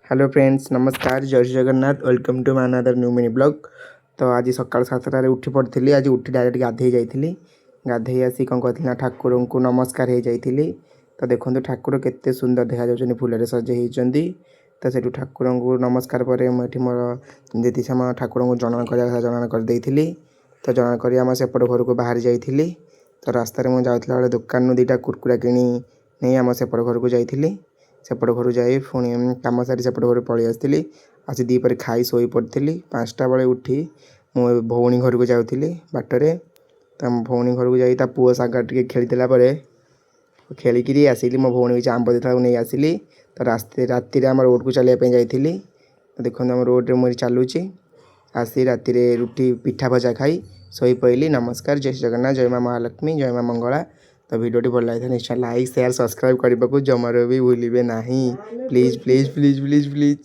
Hello friends नमस्कार जय Shri Jagannath welcome to my another new mini blog. तो आज सकाल 7टार उठी पड़ी आज उठी डायरेक्ट गाधे जाइली गाधे आसी कौन कहती ठाकुर को नमस्कार हो जाइली। तो देखो ठाकुर केते सुंदर देखा जाउछन फूल सजे होती। तो से ठाकुर को नमस्कार पर मुझे मोर जी समय ठाकुर को जन जन करदेली। तो जन कर सेपट घर को बाहरी जाइली। तो रास्तार मुझे जाऊला दुकान दुईटा कुरकुरा किणी नहीं आम सेपट घर को जाइली। सेपट घर जाए पुणी कम सारी सेपट घर पलि आसती आसी दीपर खाई शोई पड़ी 5टा बेले उठी मो भौणी घर को जाऊँगी बाटरे। तो भौणी घर को जाई पुओ सागर टे खेलीला खेलिकी आसिली मो भौणी की आंब देता नहीं आसिली। तो राति आम रोड को चलने जाइली। तो देखो आम रोड मुझे चलुची आसी राति रुटी पिठा भजा खाई शोई पड़ी। नमस्कार जय श्री जगन्नाथ जय माँ महालक्ष्मी जय माँ मंगला। तो वीडियो भल लगी निश्चय लाइक शेयर सब्सक्राइब करने को जमार भी भूलिए ना। Please please please please please.